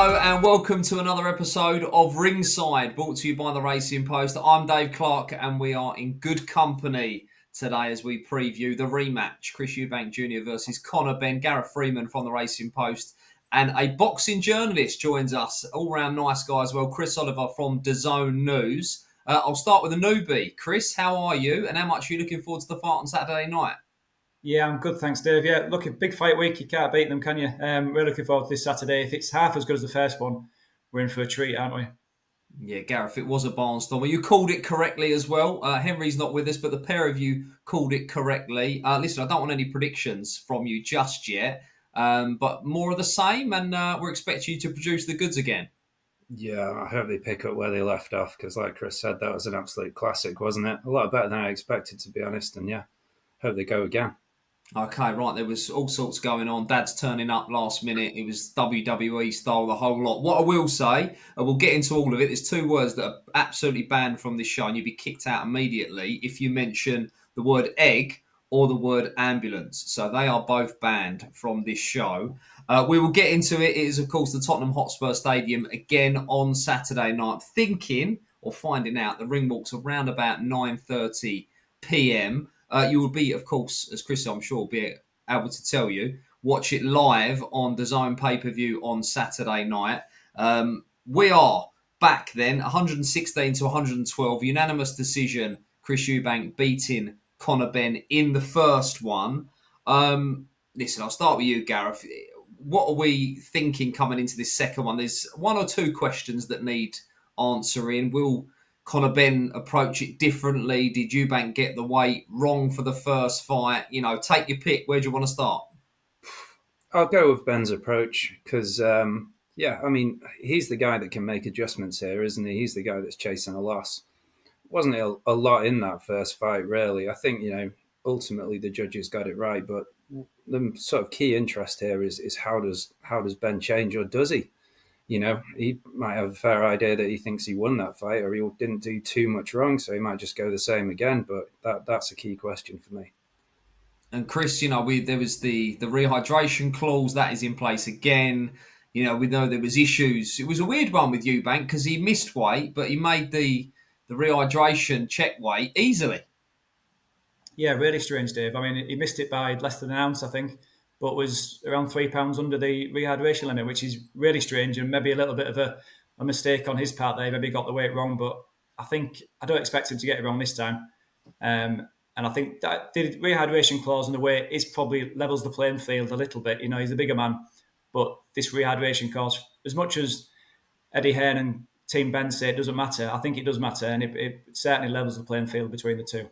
Hello and welcome to another episode of Ringside, brought to you by the Racing Post. I'm Dave Clark and we are in good company today as we preview the rematch. Chris Eubank Jr. versus Benn, Gareth Freeman from the Racing Post, and a boxing journalist joins us, all-round nice guy as well, Chris Oliver from DAZN News. I'll start with a newbie. Chris, how are you and how much are you looking forward to the fight on Saturday night? Yeah, I'm good, thanks, Dave. Yeah, look, a big fight week, you can't beat them, can you? We're looking forward to this Saturday. If it's half as good as the first one, we're in for a treat, aren't we? Yeah, Gareth, it was a barnstormer. You called it correctly as well. Henry's not with us, but the pair of you called it correctly. Listen, I don't want any predictions from you just yet, but more of the same, and we're expecting you to produce the goods again. Yeah, I hope they pick up where they left off because, like Chris said, that was an absolute classic, wasn't it? A lot better than I expected, to be honest. And yeah, hope they go again. Okay, right. There was all sorts going on. Dad's turning up last minute. It was WWE style, the whole lot. What I will say, and we'll get into all of it, there's two words that are absolutely banned from this show, and you'll be kicked out immediately if you mention the word egg or the word ambulance. So they are both banned from this show. We will get into it. It is, of course, the Tottenham Hotspur Stadium again on Saturday night. Thinking or finding out the ring walks around about 9:30 p.m. You will be, of course, as Chris, I'm sure, will be able to tell you, watch it live on the DAZN pay-per-view on Saturday night. We are back then, 116 to 112, unanimous decision, Chris Eubank beating Benn in the first one. Listen, I'll start with you, Gareth. What are we thinking coming into this second one? There's one or two questions that need answering. Will Benn approach it differently? Did Eubank get the weight wrong for the first fight? You know, take your pick. Where do you want to start? I'll go with Benn's approach because, yeah, I mean, he's the guy that can make adjustments here, isn't he? He's the guy that's chasing a loss. Wasn't a lot in that first fight, really. I think, ultimately the judges got it right, but the sort of key interest here is how does Benn change, or does he? He might have a fair idea that he thinks he won that fight, or he didn't do too much wrong, so he might just go the same again. But that's a key question for me. And Chris, there was the rehydration clause that is in place again. We know there was issues. It was a weird one with Eubank because he missed weight, but he made the rehydration check weight easily. Yeah, really strange, Dave. I mean, he missed it by less than an ounce, I think, but was around £3 under the rehydration limit, which is really strange and maybe a little bit of a mistake on his part there. Maybe he got the weight wrong, but I don't expect him to get it wrong this time. And I think that the rehydration clause and the weight is probably levels the playing field a little bit. He's a bigger man, but this rehydration clause, as much as Eddie Hearn and Team Benn say it doesn't matter, I think it does matter, and it certainly levels the playing field between the two.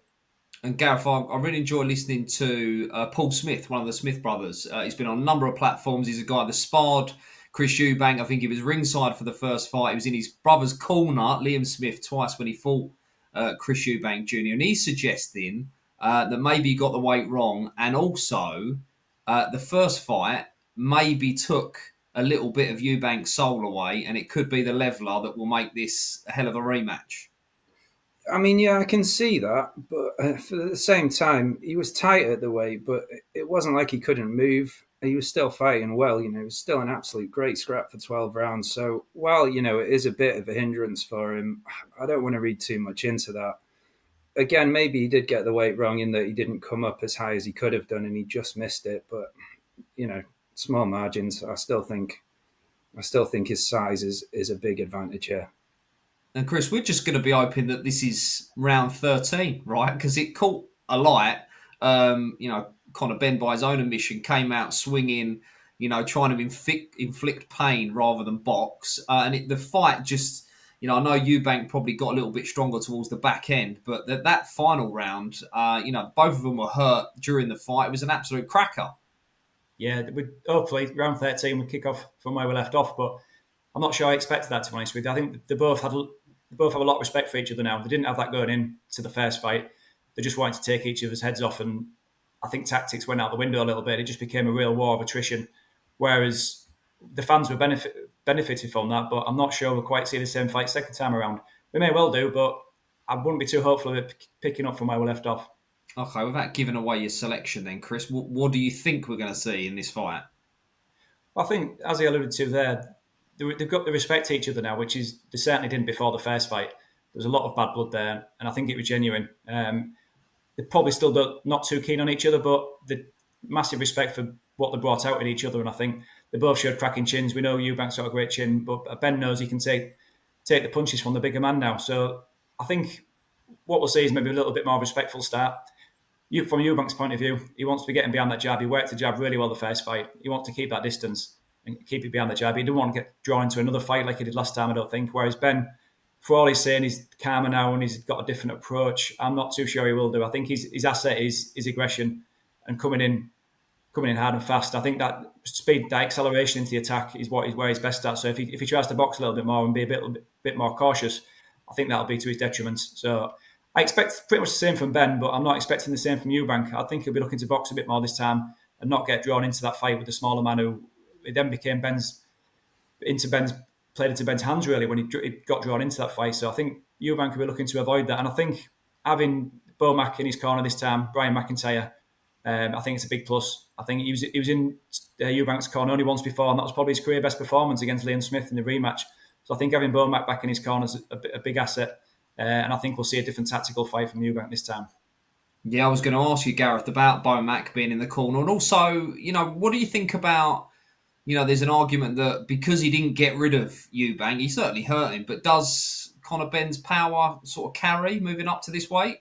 And Gareth, I really enjoy listening to Paul Smith, one of the Smith brothers. He's been on a number of platforms. He's a guy that sparred Chris Eubank. I think he was ringside for the first fight. He was in his brother's corner, Liam Smith, twice when he fought Chris Eubank Jr. And he's suggesting that maybe he got the weight wrong, and also the first fight maybe took a little bit of Eubank's soul away, and it could be the leveller that will make this a hell of a rematch. I mean, yeah, I can see that, but at the same time, he was tight at the weight, but it wasn't like he couldn't move. He was still fighting well, it was still an absolute great scrap for 12 rounds. So while, it is a bit of a hindrance for him, I don't want to read too much into that. Again, maybe he did get the weight wrong in that he didn't come up as high as he could have done and he just missed it. But, small margins, I still think his size is a big advantage here. And Chris, we're just going to be hoping that this is round 13, right? Because it caught a light. Benn, by his own admission, came out swinging, trying to inflict pain rather than box. The fight just, I know Eubank probably got a little bit stronger towards the back end, but that final round, both of them were hurt during the fight. It was an absolute cracker. Yeah, hopefully round 13 we kick off from where we left off, but I'm not sure I expected that, to be honest with you. I think they both have a lot of respect for each other now. They didn't have that going into the first fight. They just wanted to take each other's heads off, and I think tactics went out the window a little bit. It just became a real war of attrition, whereas the fans were benefited from that, but I'm not sure we'll quite see the same fight second time around. We may well do, but I wouldn't be too hopeful of it picking up from where we left off. Okay, without giving away your selection then, Chris, what do you think we're going to see in this fight? I think, as he alluded to there, they've got the respect to each other now, which is they certainly didn't before the first fight. There was a lot of bad blood there, and I think it was genuine. They're probably still not too keen on each other, but the massive respect for what they brought out in each other, and I think they both showed cracking chins. We know Eubank's got a great chin, but Benn knows he can take the punches from the bigger man now. So I think what we'll see is maybe a little bit more respectful start. From Eubank's point of view, he wants to be getting behind that jab. He worked the jab really well the first fight. He wants to keep that distance and keep it behind the jab. He didn't want to get drawn into another fight like he did last time, I don't think. Whereas Benn, for all he's saying, he's calmer now and he's got a different approach. I'm not too sure he will do. I think his asset is his aggression and coming in hard and fast. I think that speed, that acceleration into the attack is where he's best at. So if he tries to box a little bit more and be a bit more cautious, I think that'll be to his detriment. So I expect pretty much the same from Benn, but I'm not expecting the same from Eubank. I think he'll be looking to box a bit more this time and not get drawn into that fight with the smaller man who then became played into Benn's hands really when he got drawn into that fight. So I think Eubank will be looking to avoid that. And I think having Bomac in his corner this time, Brian McIntyre, I think it's a big plus. I think he was in Eubank's corner only once before, and that was probably his career best performance against Liam Smith in the rematch. So I think having Bomac back in his corner is a big asset. And I think we'll see a different tactical fight from Eubank this time. Yeah, I was going to ask you, Gareth, about Bomac being in the corner. And also, what do you think about, there's an argument that because he didn't get rid of Eubank, he certainly hurt him, but does Conor Benn's power sort of carry moving up to this weight?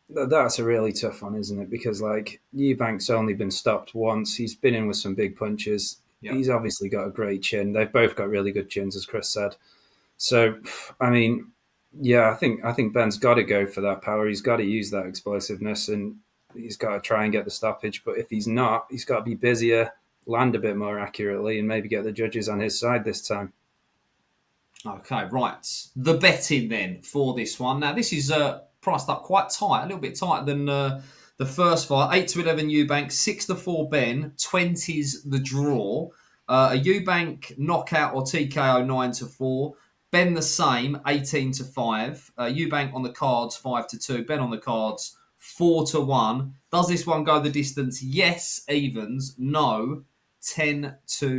That's a really tough one, isn't it? Because, Eubank's only been stopped once. He's been in with some big punches. Yep. He's obviously got a great chin. They've both got really good chins, as Chris said. So, I mean, yeah, I think Benn's got to go for that power. He's got to use that explosiveness and he's got to try and get the stoppage. But if he's not, he's got to be busier, land a bit more accurately and maybe get the judges on his side this time. Okay, right. The betting then for this one. Now, this is priced up quite tight, a little bit tighter than the first fight. 8-11 Eubank, 6-4 Benn, 20s the draw. A Eubank knockout or TKO 9-4. Benn the same, 18-5. Eubank on the cards, 5-2. Benn on the cards, 4-1. Does this one go the distance? Yes, evens. No, 10-11.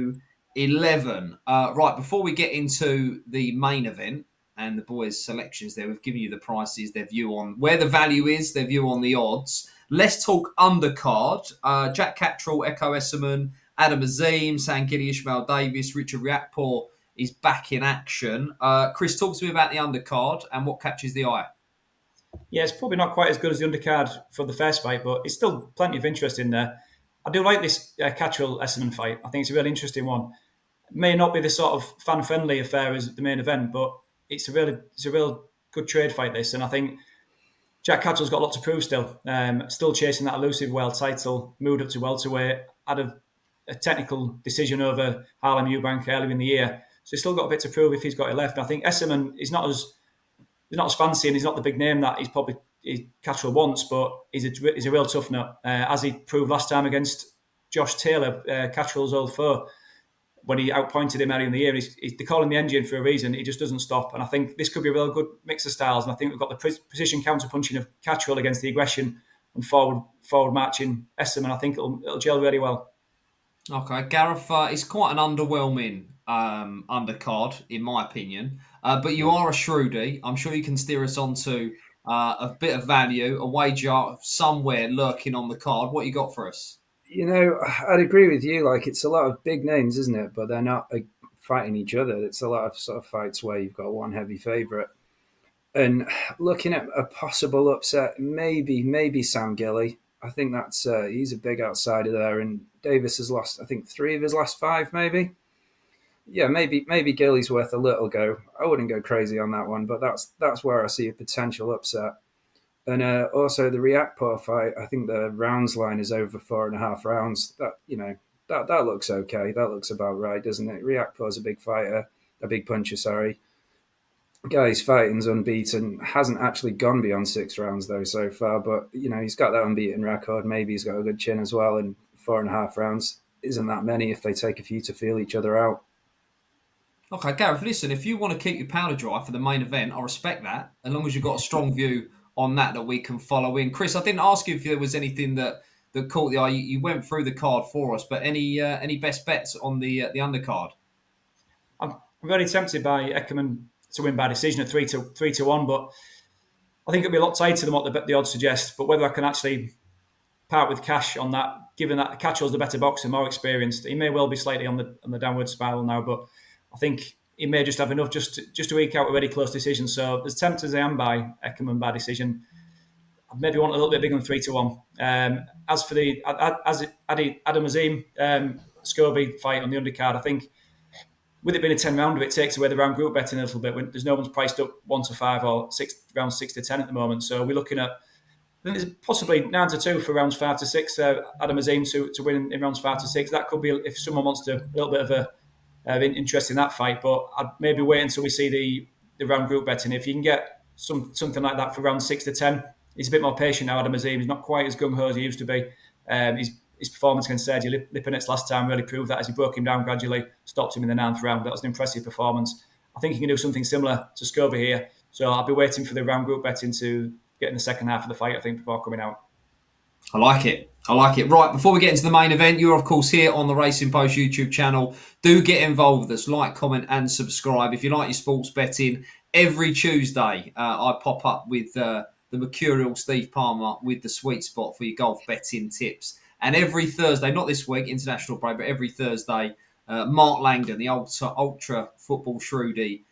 Right, before we get into the main event and the boys' selections there, we've given you the prices, their view on where the value is, their view on the odds. Let's talk undercard. Jack Cattrall, Echo Esserman, Adam Azim, Sangili, Ishmael Davis, Richard Riakporhe is back in action. Chris, talk to me about the undercard and what catches the eye. Yeah, it's probably not quite as good as the undercard for the first fight, but it's still plenty of interest in there. I do like this Cattrall-Esserman fight. I think it's a really interesting one. It may not be the sort of fan-friendly affair as the main event, but it's a real good trade fight, this. And I think Jack Cattrall's got a lot to prove still. Still chasing that elusive world title, moved up to welterweight, had a technical decision over Harlem Eubank earlier in the year. So he's still got a bit to prove if he's got it left. And I think Esserman is not as fancy and he's not the big name that Cattrall wants, but he's a real tough nut. As he proved last time against Josh Taylor, Cattrall's old foe, when he outpointed him earlier in the year. They call him the engine for a reason. He just doesn't stop. And I think this could be a real good mix of styles. And I think we've got the position counter-punching of Cattrall against the aggression and forward marching Esserman. I think it'll gel really well. Okay, Gareth, it's quite an underwhelming undercard, in my opinion. But you are a shrewdie. I'm sure you can steer us onto a bit of value, a wager somewhere lurking on the card. What you got for us? I'd agree with you. It's a lot of big names, isn't it? But they're not fighting each other. It's a lot of sort of fights where you've got one heavy favourite. And looking at a possible upset, maybe Sam Gilly. I think that's he's a big outsider there. And Davis has lost, I think, 3 of his last 5, maybe. Yeah, maybe Gilly's worth a little go. I wouldn't go crazy on that one, but that's where I see a potential upset. And also the Riakporhe fight, I think the rounds line is over 4.5 rounds. That looks okay. That looks about right, doesn't it? Riakporhe's a big puncher, sorry. Guy's fighting's unbeaten. Hasn't actually gone beyond 6 rounds though so far, but he's got that unbeaten record. Maybe he's got a good chin as well, and 4.5 rounds isn't that many if they take a few to feel each other out. Okay, Gareth, listen, if you want to keep your powder dry for the main event, I respect that, as long as you've got a strong view on that we can follow in. Chris, I didn't ask you if there was anything that caught the eye. You went through the card for us, but any best bets on the undercard? I'm very tempted by Eckermann to win by decision at 3-1, but I think it'll be a lot tighter than what the odds suggest. But whether I can actually part with cash on that, given that Catchall's the better boxer, more experienced, he may well be slightly on the downward spiral now, but I think he may just have enough just to eke out a really close decision. So as tempted as I am by Eckermann by decision, I maybe want a little bit bigger than 3-1. As for the Adam Azim Scobie fight on the undercard, I think with it being a 10 rounder, it takes away the round group betting a little bit. There's no one's priced up 1-5 or rounds 6-10 at the moment. So we're looking at, I think there's possibly 9-2 for rounds 5-6. Adam Azim to win in rounds 5-6. That could be, if someone wants a little bit of interest in that fight. But I'd maybe wait until we see the round group betting. If you can get something like that for round 6-10, he's a bit more patient now, Adam Azim. He's not quite as gung-ho as he used to be. His performance against Sergio Lipinets last time really proved that as he broke him down gradually, stopped him in the 9th round. That was an impressive performance. I think he can do something similar to Scobie here. So I'll be waiting for the round group betting to get in the second half of the fight, I think, before coming out. I like it. Right, before we get into the main event, you're, of course, here on the Racing Post YouTube channel. Do get involved with us. Like, comment and subscribe. If you like your sports betting, every Tuesday I pop up with the mercurial Steve Palmer with the sweet spot for your golf betting tips. And every Thursday, not this week, international break, but every Thursday, Mark Langdon, the ultra football shrewdie,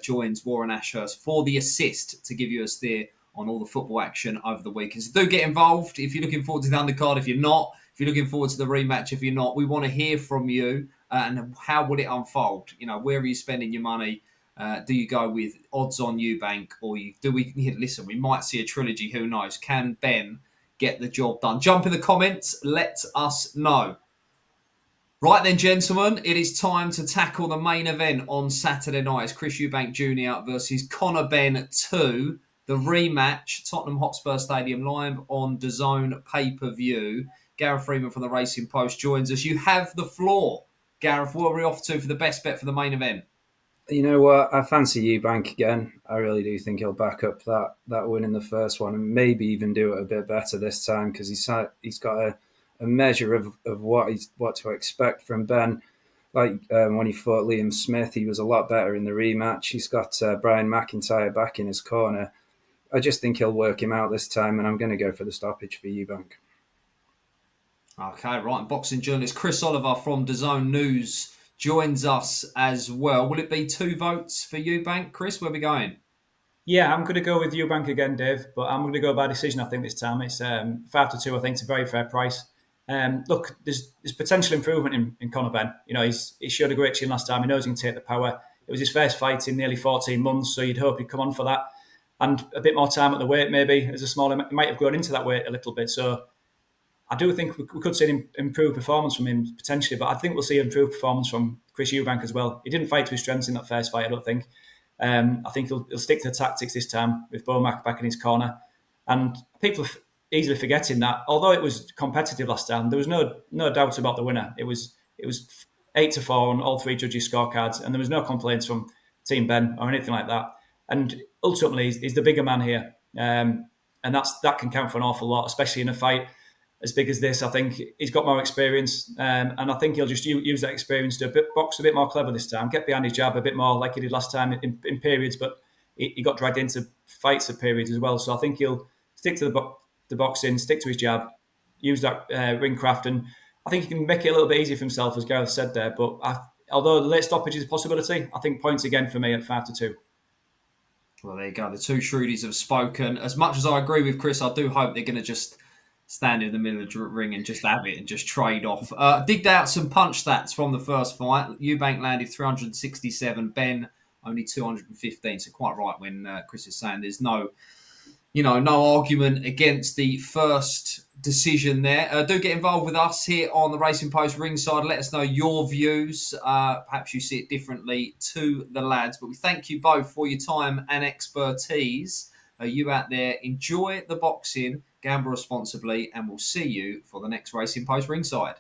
joins Warren Ashurst for the assist to give you a steer on all the football action over the weekend. So do get involved if you're looking forward to the undercard. If you're not, if you're looking forward to the rematch, if you're not, we want to hear from you and how will it unfold? You know, where are you spending your money? Do you go with odds on Eubank or listen, we might see a trilogy, who knows? Can Benn get the job done? Jump in the comments, let us know. Right then, gentlemen, it is time to tackle the main event on Saturday night. It's Chris Eubank Jr. versus Conor Benn 2. The rematch, Tottenham Hotspur Stadium, live on DAZN pay-per-view. Gareth Freeman from the Racing Post joins us. You have the floor. Gareth, what are we off to for the best bet for the main event? You know what? I fancy Eubank again. I really do think he'll back up that win in the first one and maybe even do it a bit better this time because he's got a measure of what to expect from Benn. Like when he fought Liam Smith, he was a lot better in the rematch. He's got Brian McIntyre back in his corner. I just think he'll work him out this time, and I'm going to go for the stoppage for Eubank. Okay, right. Boxing journalist Chris Oliver from DAZN News joins us as well. Will it be 2 votes for Eubank? Chris, where are we going? Yeah, I'm going to go with Eubank again, Dave, but I'm going to go by decision, I think, this time. It's 5-2, I think it's a very fair price. Look, there's potential improvement in Conor Benn. You know, he showed a great chin last time. He knows he can take the power. It was his first fight in nearly 14 months, so you'd hope he'd come on for that. And a bit more time at the weight, maybe, as a smaller, he might have grown into that weight a little bit. So I do think we could see an improved performance from him, potentially, but I think we'll see an improved performance from Chris Eubank as well. He didn't fight to his strengths in that first fight, I don't think. I think he'll stick to the tactics this time with Bomac back in his corner. And people are easily forgetting that, although it was competitive last time, there was no doubt about the winner. It was 8-4 on all 3 judges' scorecards, and there was no complaints from Team Benn or anything like that. And ultimately, he's the bigger man here. And that can count for an awful lot, especially in a fight as big as this. I think he's got more experience, and I think he'll just use that experience to box a bit more clever this time, get behind his jab a bit more like he did last time in periods, but he got dragged into fights at periods as well. So I think he'll stick to the boxing, stick to his jab, use that ring craft, and I think he can make it a little bit easier for himself, as Gareth said there. But although the late stoppage is a possibility, I think points again for me at 5-2. Well, there you go. The 2 shrewdies have spoken. As much as I agree with Chris, I do hope they're going to just stand in the middle of the ring and just have it and just trade off. Digged out some punch stats from the first fight. Eubank landed 367, Benn only 215. So quite right when Chris is saying there's no argument against the first decision there. Do get involved with us here on the Racing Post Ringside. Let us know your views. Perhaps you see it differently to the lads. But we thank you both for your time and expertise. You out there, enjoy the boxing, gamble responsibly, and we'll see you for the next Racing Post Ringside.